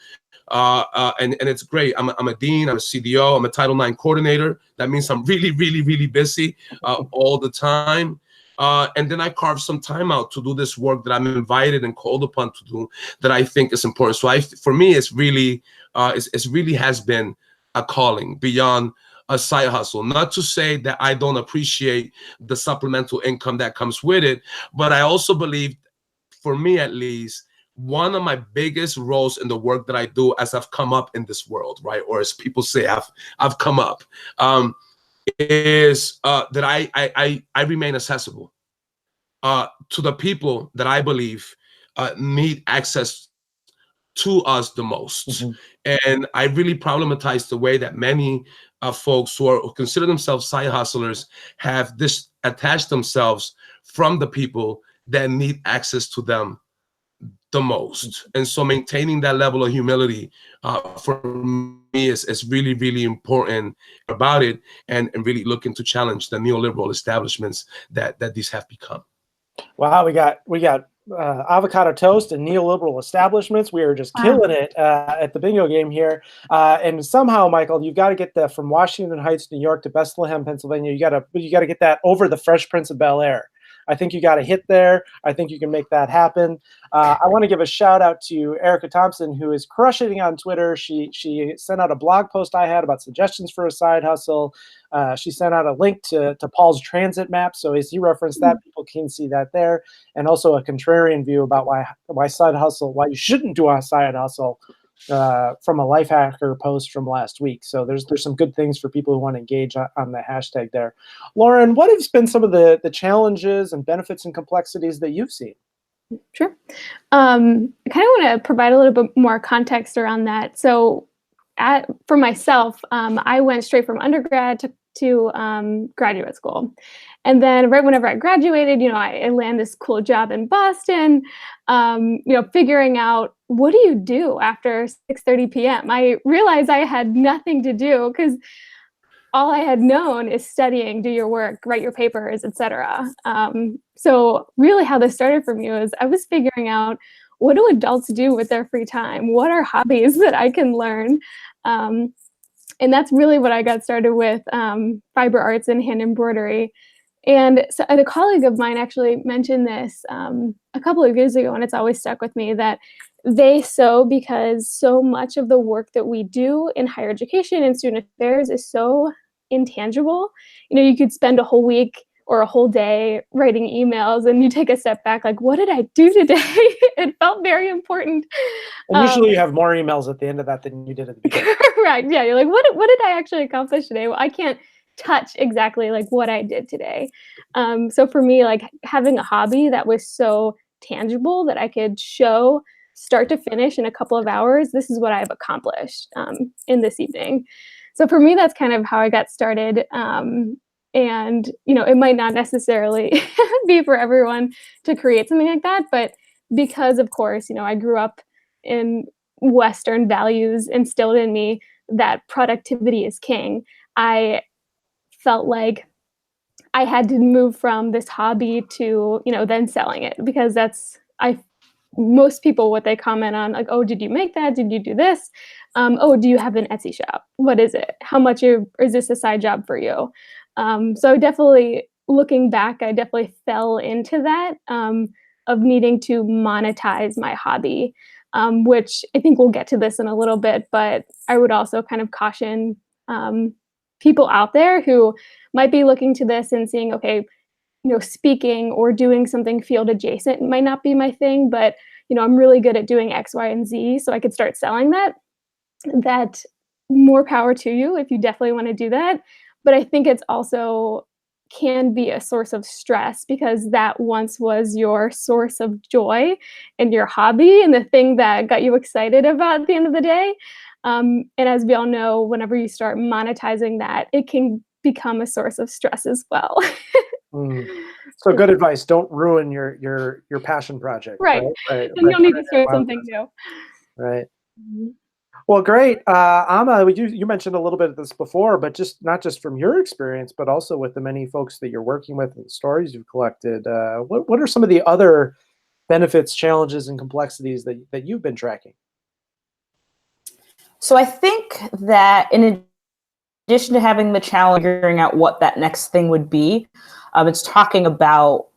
And it's great. I'm a dean, I'm a CDO, I'm a Title IX coordinator. That means I'm really, really, really busy all the time. And then I carve some time out to do this work that I'm invited and called upon to do, that I think is important. So for me, it's really has been a calling beyond a side hustle. Not to say that I don't appreciate the supplemental income that comes with it, but I also believe, for me at least, one of my biggest roles in the work that I do as I've come up in this world, right, or as people say, I've come up, is that I remain accessible to the people that I believe need access to us the most. Mm-hmm. And I really problematize the way that many folks who consider themselves side hustlers have attached themselves from the people that need access to them the most. And so maintaining that level of humility for me is really, really important about it, and really looking to challenge the neoliberal establishments that these have become. Wow, we got avocado toast and neoliberal establishments. We are just killing it at the bingo game here. And somehow, Michael, you've got to get that from Washington Heights, New York to Bethlehem, Pennsylvania. You got to get that over the Fresh Prince of Bel-Air. I think you got to hit there. I think you can make that happen. I want to give a shout out to Erika Thompson, who is crushing on Twitter. She sent out a blog post I had about suggestions for a side hustle. She sent out a link to Paul's transit map. So as he referenced that, people can see that there. And also a contrarian view about why you shouldn't do a side hustle. from a life hacker post from last week. So there's some good things for people who want to engage on the hashtag there. Lauren, what has been some of the challenges and benefits and complexities that you've seen? Sure. I kind of want to provide a little bit more context around that. So for myself, I went straight from undergrad to graduate school. And then right whenever I graduated, I landed this cool job in Boston, figuring out, what do you do after 6:30 p.m.? I realized I had nothing to do because all I had known is studying, do your work, write your papers, etc. So really how this started for me was I was figuring out, what do adults do with their free time? What are hobbies that I can learn? And that's really what I got started with, fiber arts and hand embroidery. And so a colleague of mine actually mentioned this a couple of years ago, and it's always stuck with me, that they sew because so much of the work that we do in higher education and student affairs is so intangible. You could spend a whole week or a whole day writing emails, and you take a step back, like, what did I do today? It felt very important. And usually you have more emails at the end of that than you did at the beginning. Right. Yeah. You're like, what did I actually accomplish today? Well, I can't touch exactly like what I did today. So for me, like having a hobby that was so tangible that I could show start to finish in a couple of hours, this is what I've accomplished in this evening. So for me, that's kind of how I got started. And, it might not necessarily be for everyone to create something like that, but because of course, I grew up in Western values instilled in me that productivity is king, I felt like I had to move from this hobby to, then selling it, because most people, what they comment on, like, oh, did you make that? Did you do this? Oh, do you have an Etsy shop? What is it? How much is this a side job for you? So definitely looking back, I definitely fell into that of needing to monetize my hobby, which I think we'll get to this in a little bit, but I would also kind of caution people out there who might be looking to this and seeing, okay, speaking or doing something field adjacent might not be my thing, but, I'm really good at doing X, Y, and Z, so I could start selling that more power to you if you definitely want to do that. But I think it's also can be a source of stress, because that once was your source of joy and your hobby and the thing that got you excited about at the end of the day. And as we all know, whenever you start monetizing that, it can become a source of stress as well. So good advice. Don't ruin your passion project. Right. And you'll need to start something new. Right. Well, great. Amma, you mentioned a little bit of this before, but not just from your experience, but also with the many folks that you're working with and the stories you've collected. What are some of the other benefits, challenges, and complexities that you've been tracking? So I think that in addition to having the challenge of figuring out what that next thing would be, it's talking about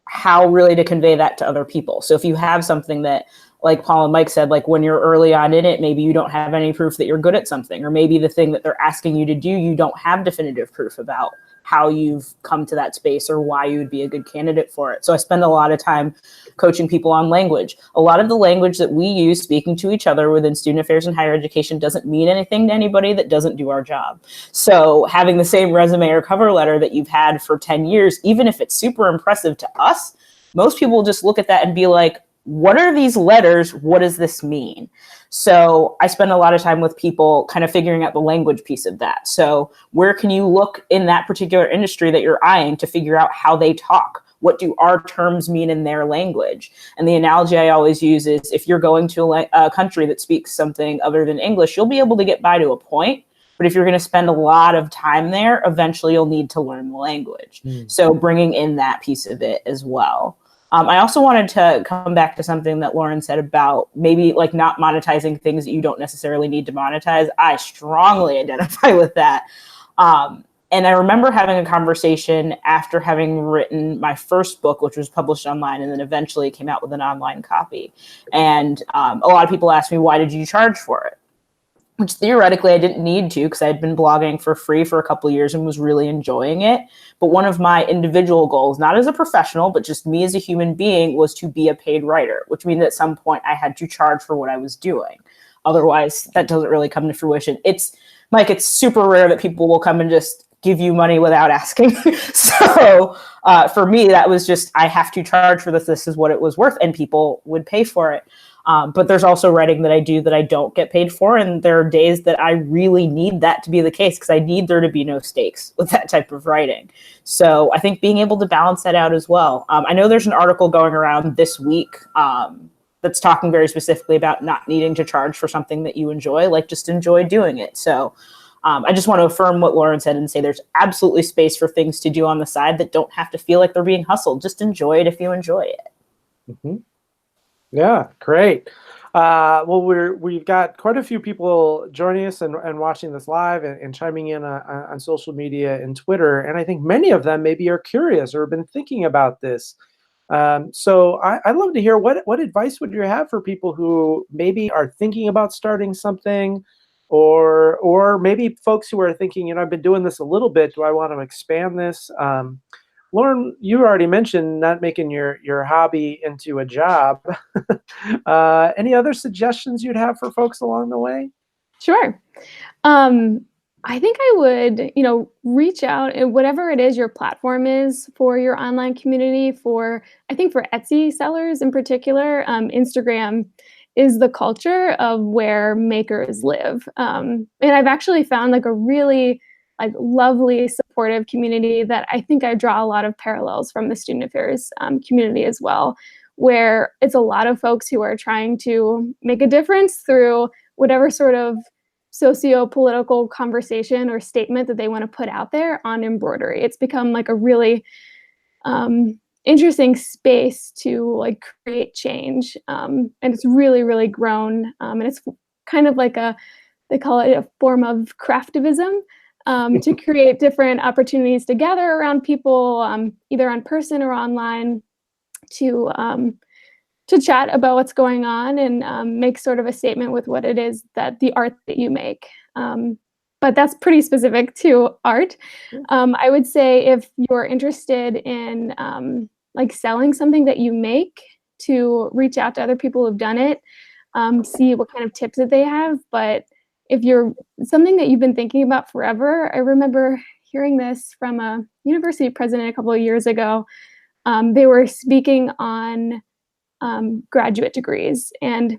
how really to convey that to other people. So if you have something that, like Paul and Mike said, like when you're early on in it, maybe you don't have any proof that you're good at something, or maybe the thing that they're asking you to do, you don't have definitive proof about how you've come to that space or why you would be a good candidate for it. So I spend a lot of time coaching people on language. A lot of the language that we use speaking to each other within student affairs and higher education doesn't mean anything to anybody that doesn't do our job. So having the same resume or cover letter that you've had for 10 years, even if it's super impressive to us, most people will just look at that and be like, what are these letters? What does this mean? So I spend a lot of time with people kind of figuring out the language piece of that. So where can you look in that particular industry that you're eyeing to figure out how they talk? What do our terms mean in their language? And the analogy I always use is if you're going to a country that speaks something other than English, you'll be able to get by to a point. But if you're going to spend a lot of time there, eventually you'll need to learn the language. So bringing in that piece of it as well. I also wanted to come back to something that Lauren said about maybe like not monetizing things that you don't necessarily need to monetize. I strongly identify with that. And I remember having a conversation after having written my first book, which was published online and then eventually came out with an online copy. And a lot of people asked me, why did you charge for it? Which theoretically I didn't need to, because I had been blogging for free for a couple of years and was really enjoying it. But one of my individual goals, not as a professional, but just me as a human being, was to be a paid writer, which means at some point I had to charge for what I was doing. Otherwise, that doesn't really come to fruition. It's super rare that people will come and just give you money without asking. So for me, that was just, I have to charge for this. This is what it was worth, and people would pay for it. But there's also writing that I do that I don't get paid for. And there are days that I really need that to be the case, because I need there to be no stakes with that type of writing. So I think being able to balance that out as well. I know there's an article going around this week that's talking very specifically about not needing to charge for something that you enjoy, like just enjoy doing it. So I just want to affirm what Lauren said and say there's absolutely space for things to do on the side that don't have to feel like they're being hustled. Just enjoy it if you enjoy it. Mm-hmm. Yeah, great. Well, we've got quite a few people joining us and watching this live and chiming in on social media and Twitter. And I think many of them maybe are curious or have been thinking about this. So I'd love to hear what advice would you have for people who maybe are thinking about starting something, or maybe folks who are thinking, I've been doing this a little bit. Do I want to expand this? Lauren, you already mentioned not making your hobby into a job. Any other suggestions you'd have for folks along the way? Sure. I think I would, reach out, and whatever it is your platform is for your online community. I think for Etsy sellers in particular, Instagram is the culture of where makers live. And I've actually found a really lovely, supportive community that I think I draw a lot of parallels from the student affairs community as well, where it's a lot of folks who are trying to make a difference through whatever sort of socio-political conversation or statement that they want to put out there on embroidery. It's become a really interesting space to create change, and it's really, really grown, and it's kind of they call it a form of craftivism. To create different opportunities to gather around people, either on person or online, to chat about what's going on and make sort of a statement with what it is that the art that you make. But that's pretty specific to art. I would say if you're interested in selling something that you make, to reach out to other people who've done it, see what kind of tips that they have. But if you're something that you've been thinking about forever, I remember hearing this from a university president a couple of years ago. They were speaking on graduate degrees. And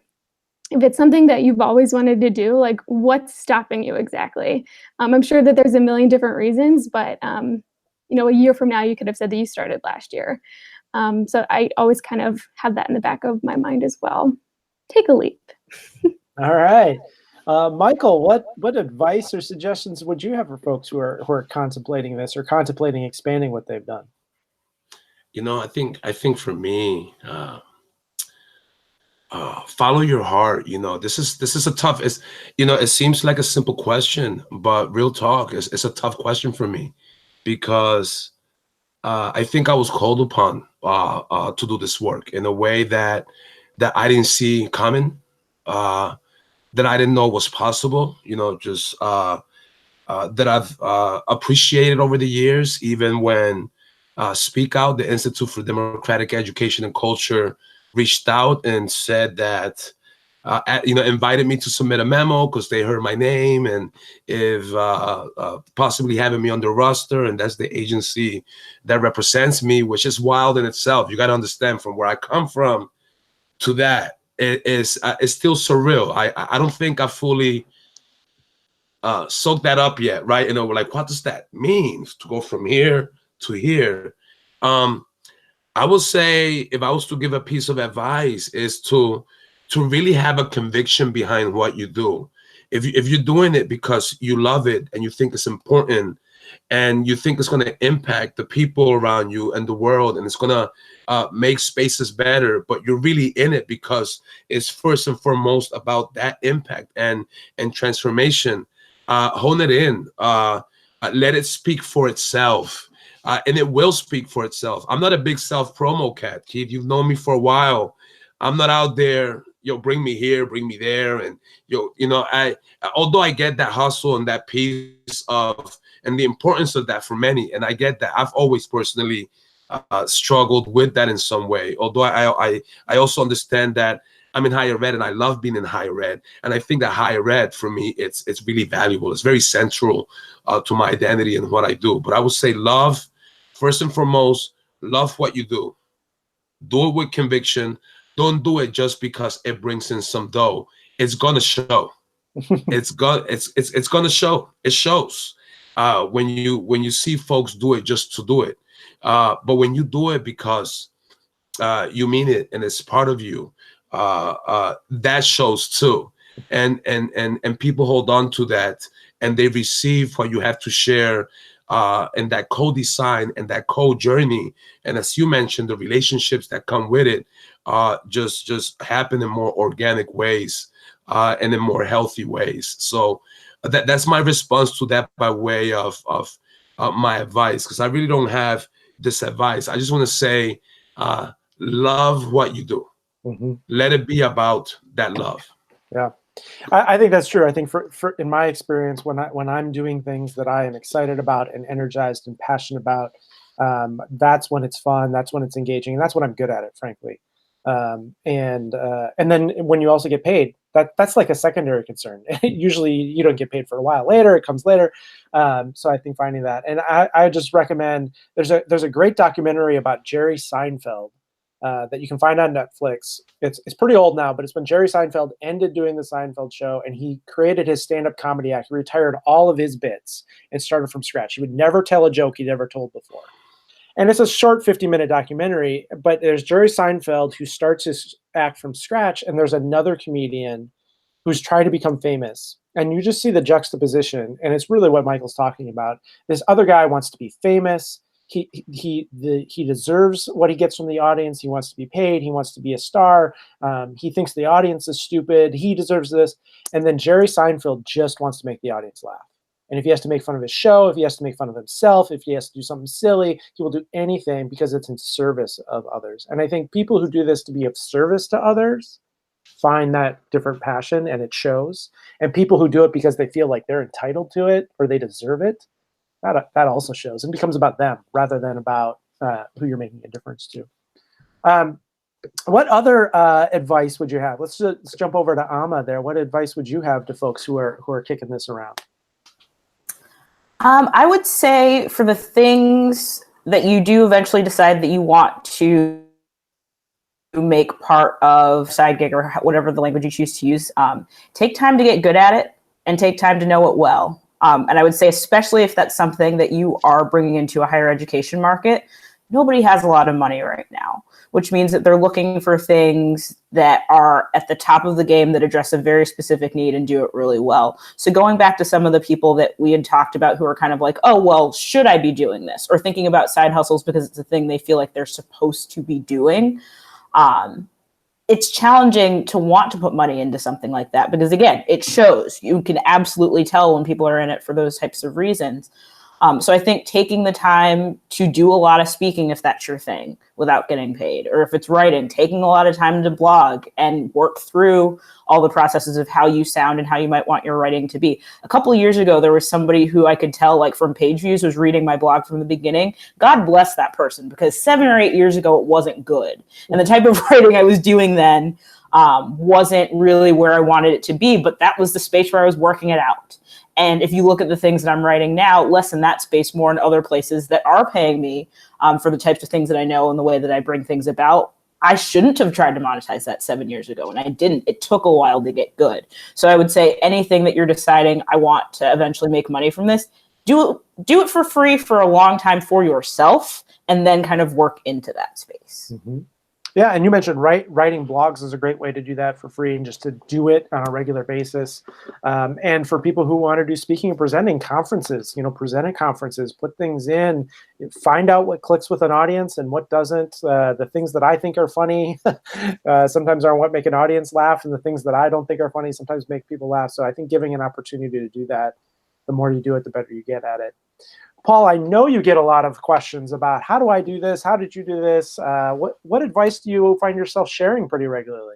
if it's something that you've always wanted to do, what's stopping you exactly? I'm sure that there's a million different reasons, but a year from now, you could have said that you started last year. So I always kind of have that in the back of my mind as well. Take a leap. All right. Michael, what advice or suggestions would you have for folks who are contemplating this or contemplating expanding what they've done? I think for me, follow your heart. This is a tough. It seems like a simple question, but real talk, it's a tough question for me, because I think I was called upon to do this work in a way that I didn't see coming. That I didn't know was possible, just that I've appreciated over the years, even when Speak Out, the Institute for Democratic Education and Culture, reached out and said that, invited me to submit a memo because they heard my name, and if possibly having me on the roster, and that's the agency that represents me, which is wild in itself. You got to understand, from where I come from to that. It's still surreal. I don't think I fully soaked that up yet, right? What does that mean to go from here to here? I would say, if I was to give a piece of advice, is to really have a conviction behind what you do. If you're doing it because you love it and you think it's important, and you think it's going to impact the people around you and the world, and it's going to make spaces better, but you're really in it because it's first and foremost about that impact and transformation, hone it in, let it speak for itself, and it will speak for itself. I'm not a big self-promo cat, Keith. You've known me for a while. I'm not out there, bring me here, bring me there, and although I get that hustle and that piece of, and the importance of that for many, and I get that. I've always personally struggled with that in some way. Although I also understand that I'm in higher ed and I love being in higher ed. And I think that higher ed for me, it's really valuable. It's very central to my identity and what I do. But I would say love, first and foremost, love what you do. Do it with conviction. Don't do it just because it brings in some dough. It's gonna show. It's gonna show. It shows when you see folks do it just to do it. But when you do it because you mean it and it's part of you, that shows too. And people hold on to that and they receive what you have to share. And that co-design and that co-journey, and as you mentioned, the relationships that come with it, just happen in more organic ways and in more healthy ways. So that's my response to that by way of my advice, because I really don't have this advice. I just want to say, love what you do. Mm-hmm. Let it be about that love. Yeah. I think that's true. I think for in my experience, when I'm doing things that I am excited about and energized and passionate about, that's when it's fun. That's when it's engaging, and that's when I'm good at it, frankly. And then when you also get paid, that's like a secondary concern. Usually, you don't get paid for a while later. It comes later. So I think finding that, and I just recommend. There's a great documentary about Jerry Seinfeld. That you can find on Netflix. It's pretty old now, but it's when Jerry Seinfeld ended doing the Seinfeld show and he created his stand-up comedy act. He retired all of his bits and started from scratch. He would never tell a joke he'd ever told before. And it's a short 50-minute documentary, but there's Jerry Seinfeld who starts his act from scratch, and there's another comedian who's trying to become famous. And you just see the juxtaposition, and it's really what Michael's talking about. This other guy wants to be famous. He deserves what he gets from the audience. He wants to be paid. He wants to be a star. He thinks the audience is stupid. He deserves this. And then Jerry Seinfeld just wants to make the audience laugh. And if he has to make fun of his show, if he has to make fun of himself, if he has to do something silly, he will do anything because it's in service of others. And I think people who do this to be of service to others find that different passion, and it shows. And people who do it because they feel like they're entitled to it or they deserve it, that also shows and becomes about them rather than about who you're making a difference to. What other advice would you have? Let's jump over to Amma there. What advice would you have to folks who are kicking this around? I would say for the things that you do eventually decide that you want to make part of side gig or whatever the language you choose to use, take time to get good at it and take time to know it well. And I would say, especially if that's something that you are bringing into a higher education market, nobody has a lot of money right now, which means that they're looking for things that are at the top of the game that address a very specific need and do it really well. So going back to some of the people that we had talked about who are kind of like, oh, well, should I be doing this? Or thinking about side hustles because it's a thing they feel like they're supposed to be doing. It's challenging to want to put money into something like that because, again, it shows. You can absolutely tell when people are in it for those types of reasons. So I think taking the time to do a lot of speaking, if that's your thing, without getting paid, or if it's writing, taking a lot of time to blog and work through all the processes of how you sound and how you might want your writing to be. A couple of years ago, there was somebody who I could tell, like from page views, was reading my blog from the beginning. God bless that person, because 7 or 8 years ago, it wasn't good. And the type of writing I was doing then wasn't really where I wanted it to be, but that was the space where I was working it out. And if you look at the things that I'm writing now, less in that space, more in other places that are paying me for the types of things that I know and the way that I bring things about, I shouldn't have tried to monetize that 7 years ago, and I didn't. It took a while to get good. So I would say anything that you're deciding, I want to eventually make money from this, do it for free for a long time for yourself, and then kind of work into that space. Mm-hmm. Yeah, and you mentioned writing blogs is a great way to do that for free and just to do it on a regular basis. And for people who want to do speaking and presenting, conferences, present at conferences, put things in, find out what clicks with an audience and what doesn't. The things that I think are funny sometimes aren't what make an audience laugh, and the things that I don't think are funny sometimes make people laugh. So I think giving an opportunity to do that, the more you do it, the better you get at it. Paul, I know you get a lot of questions about how do I do this? How did you do this? What advice do you find yourself sharing pretty regularly?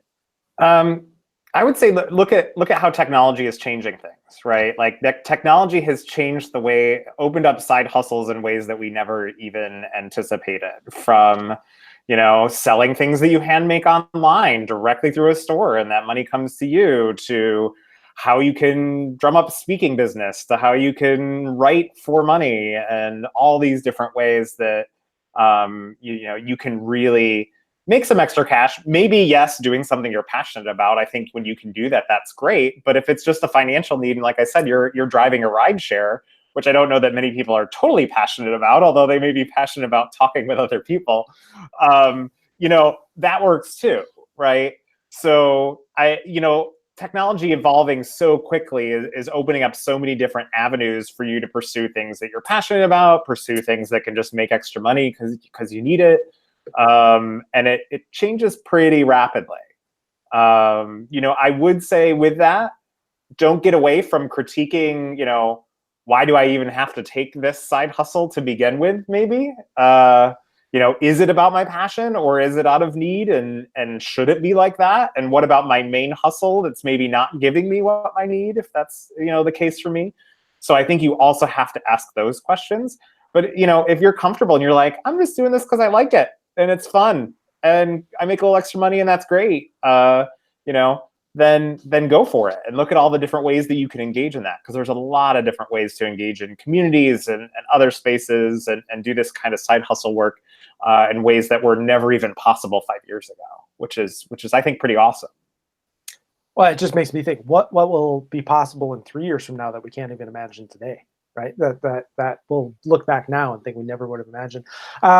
I would say look at how technology is changing things, right? Like that technology has changed the way, opened up side hustles in ways that we never even anticipated. From selling things that you hand make online directly through a store, and that money comes to you, to how you can drum up a speaking business, to how you can write for money, and all these different ways that you can really make some extra cash. Maybe, yes, doing something you're passionate about. I think when you can do that, that's great. But if it's just a financial need, and like I said, you're driving a ride share, which I don't know that many people are totally passionate about, although they may be passionate about talking with other people, that works too, right? So technology evolving so quickly is opening up so many different avenues for you to pursue things that you're passionate about, pursue things that can just make extra money because you need it. And it changes pretty rapidly. I would say with that, don't get away from critiquing, why do I even have to take this side hustle to begin with, maybe? Is it about my passion, or is it out of need, and should it be like that? And what about my main hustle that's maybe not giving me what I need, if that's the case for me? So I think you also have to ask those questions. But if you're comfortable and you're like, I'm just doing this because I like it and it's fun and I make a little extra money and that's great, then go for it and look at all the different ways that you can engage in that, because there's a lot of different ways to engage in communities and other spaces and do this kind of side hustle work in ways that were never even possible 5 years ago, which is I think pretty awesome. Well, it just makes me think, what will be possible in 3 years from now that we can't even imagine today, right? That we'll look back now and think we never would have imagined.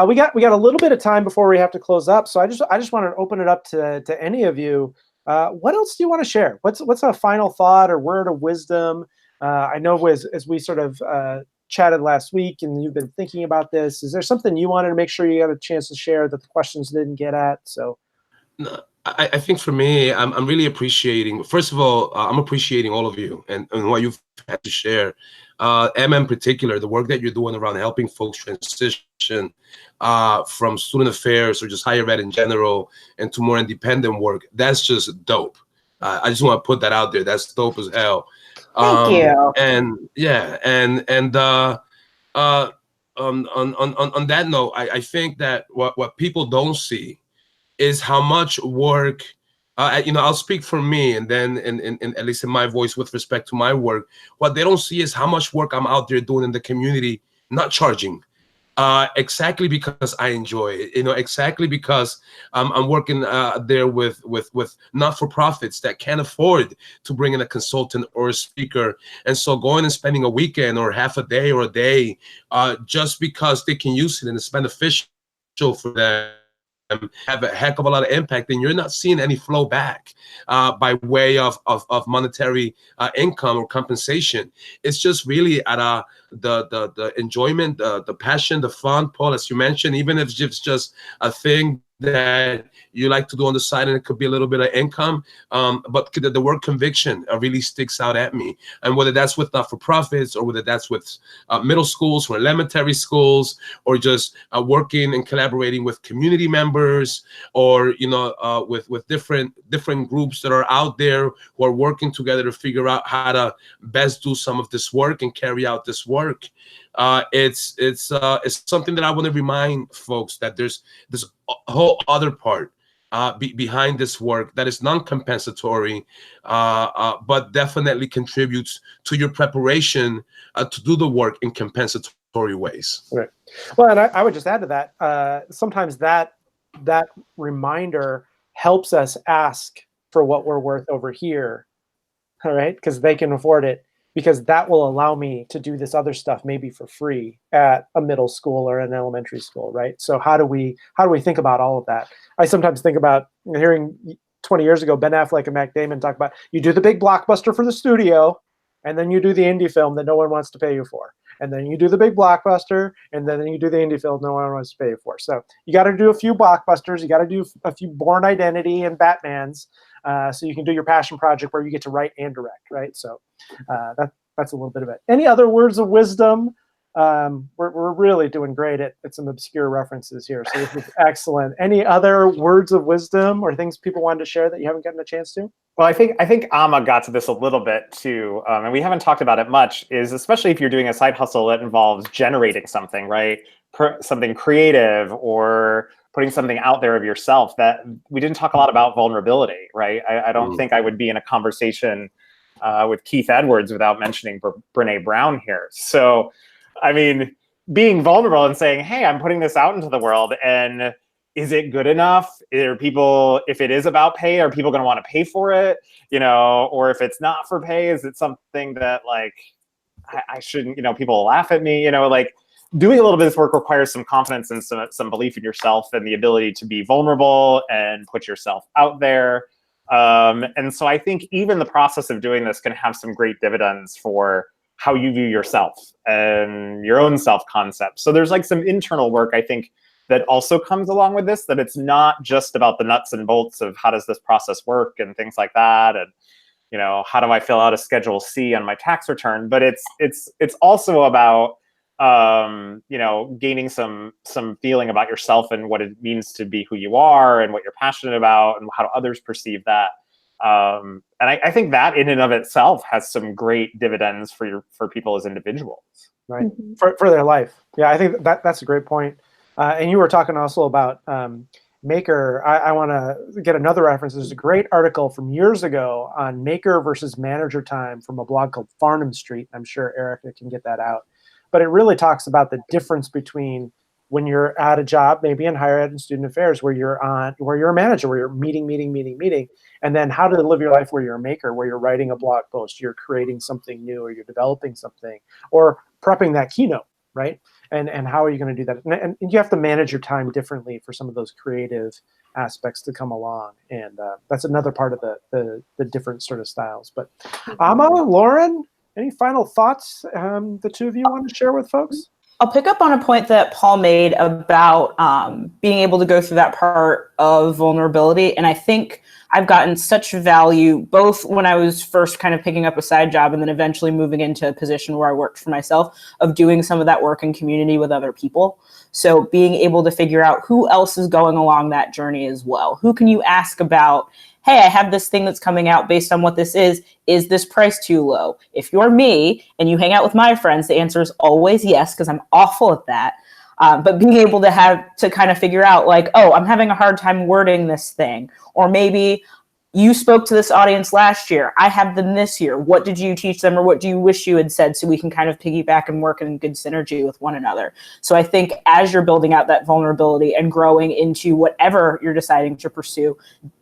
We got a little bit of time before we have to close up, so I just want to open it up to any of you. What else do you want to share? What's a final thought or word of wisdom? I know as we sort of chatted last week and you've been thinking about this, is there something you wanted to make sure you got a chance to share that the questions didn't get at? So, no, I think for me, I'm really appreciating, first of all, I'm appreciating all of you and what you've had to share. Emma in particular, the work that you're doing around helping folks transition from student affairs or just higher ed in general into more independent work, that's just dope. I just want to put that out there. That's dope as hell. Thank you. And yeah, and on that note, I think that what people don't see is how much work, I'll speak for me, and then in at least in my voice with respect to my work, what they don't see is how much work I'm out there doing in the community, not charging, exactly because I enjoy it, exactly because I'm working there with not-for-profits that can't afford to bring in a consultant or a speaker. And so going and spending a weekend or half a day or a day just because they can use it and it's beneficial for them, have a heck of a lot of impact, and you're not seeing any flow back by way of monetary income or compensation. It's just really at the enjoyment, the passion, the fun, Paul, as you mentioned, even if it's just a thing that you like to do on the side and it could be a little bit of income, but the word conviction really sticks out at me. And whether that's with not-for-profits or whether that's with middle schools or elementary schools, or just working and collaborating with community members, or with different groups that are out there who are working together to figure out how to best do some of this work and carry out this work. It's something that I want to remind folks that there's this whole other part behind this work that is non-compensatory, but definitely contributes to your preparation to do the work in compensatory ways. Right. Well, and I would just add to that, sometimes that reminder helps us ask for what we're worth over here, all right? Because they can afford it, because that will allow me to do this other stuff maybe for free at a middle school or an elementary school, right? So how do we think about all of that? I sometimes think about hearing 20 years ago Ben Affleck and Matt Damon talk about, you do the big blockbuster for the studio, and then you do the indie film that no one wants to pay you for. And then you do the big blockbuster, and then you do the indie film no one wants to pay you for. So you got to do a few blockbusters. You got to do a few Born Identity and Batmans, so you can do your passion project where you get to write and direct, right? So that's a little bit of it. Any other words of wisdom? We're really doing great at some obscure references here, so this is excellent. Any other words of wisdom or things people wanted to share that you haven't gotten a chance to? Well, I think Amma got to this a little bit too, and we haven't talked about it much, is especially if you're doing a side hustle that involves generating something, right? Something creative or putting something out there of yourself. That we didn't talk a lot about vulnerability, right? I don't think I would be in a conversation with Keith Edwards without mentioning Brene Brown here. So, I mean, being vulnerable and saying, hey, I'm putting this out into the world, and is it good enough? Are people, if it is about pay, are people going to want to pay for it? You know, or if it's not for pay, is it something that like I shouldn't, you know, people will laugh at me, you know, like doing a little bit of this work requires some confidence and some belief in yourself and the ability to be vulnerable and put yourself out there. And so I think even the process of doing this can have some great dividends for how you view yourself and your own self-concept. So there's like some internal work, I think, that also comes along with this, that it's not just about the nuts and bolts of how does this process work and things like that. And, you know, how do I fill out a Schedule C on my tax return? But it's also about, you know, gaining some feeling about yourself and what it means to be who you are and what you're passionate about and how do others perceive that. And I think that in and of itself has some great dividends for people as individuals. Right. For their life. Yeah, I think that's a great point. And you were talking also about Maker. I want to get another reference. There's a great article from years ago on Maker versus manager time from a blog called Farnham Street. I'm sure Erika can get that out. But it really talks about the difference between when you're at a job, maybe in higher ed and student affairs, where you're a manager, where you're meeting, and then how to live your life where you're a maker, where you're writing a blog post, you're creating something new, or you're developing something, or prepping that keynote, right? And how are you going to do that? And you have to manage your time differently for some of those creative aspects to come along. And that's another part of the different sort of styles. But Amma, Lauren, any final thoughts the two of you want to share with folks? I'll pick up on a point that Paul made about being able to go through that part of vulnerability. And I think I've gotten such value, both when I was first kind of picking up a side job and then eventually moving into a position where I worked for myself, of doing some of that work in community with other people. So being able to figure out who else is going along that journey as well. Who can you ask about, hey, I have this thing that's coming out based on what this is this price too low? If you're me and you hang out with my friends, the answer is always yes, because I'm awful at that. But being able to kind of figure out like, oh, I'm having a hard time wording this thing. Or maybe you spoke to this audience last year. I have them this year. What did you teach them, or what do you wish you had said, so we can kind of piggyback and work in good synergy with one another. So I think as you're building out that vulnerability and growing into whatever you're deciding to pursue,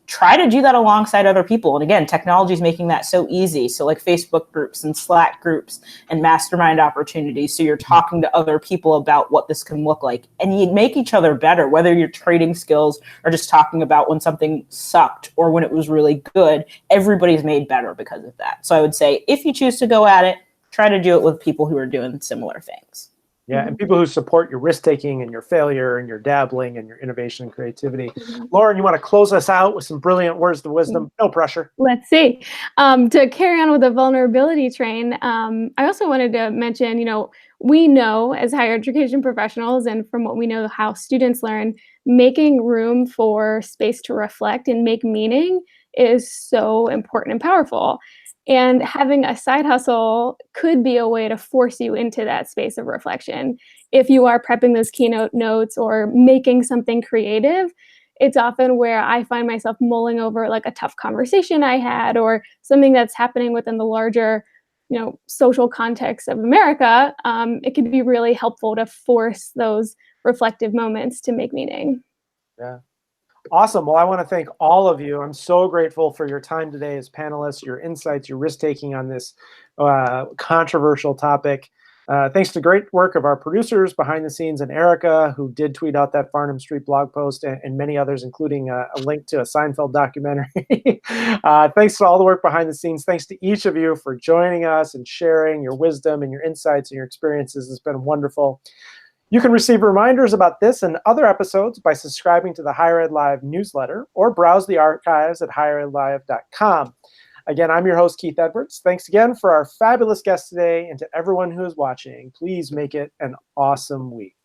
try to do that alongside other people. And again, technology is making that so easy. So like Facebook groups and Slack groups and mastermind opportunities. So you're talking to other people about what this can look like, and you make each other better, whether you're trading skills or just talking about when something sucked or when it was really good. Everybody's made better because of that. So I would say if you choose to go at it, try to do it with people who are doing similar things. Yeah, and people who support your risk-taking and your failure and your dabbling and your innovation and creativity. Lauren, you want to close us out with some brilliant words of wisdom? No pressure. Let's see. To carry on with the vulnerability train, I also wanted to mention, you know, we know as higher education professionals, and from what we know how students learn, making room for space to reflect and make meaning is so important and powerful. And having a side hustle could be a way to force you into that space of reflection. If you are prepping those keynote notes or making something creative, it's often where I find myself mulling over like a tough conversation I had or something that's happening within the larger, you know, social context of America. It can be really helpful to force those reflective moments to make meaning. Yeah. Awesome. Well, I want to thank all of you. I'm so grateful for your time today as panelists, your insights, your risk-taking on this controversial topic. Thanks to great work of our producers behind the scenes and Erika, who did tweet out that Farnham Street blog post, and many others, including a link to a Seinfeld documentary. Thanks to all the work behind the scenes. Thanks to each of you for joining us and sharing your wisdom and your insights and your experiences. It's been wonderful. You can receive reminders about this and other episodes by subscribing to the HigherEdLive newsletter or browse the archives at HigherEdLive.com. Again, I'm your host, Keith Edwards. Thanks again for our fabulous guest today, and to everyone who is watching, please make it an awesome week.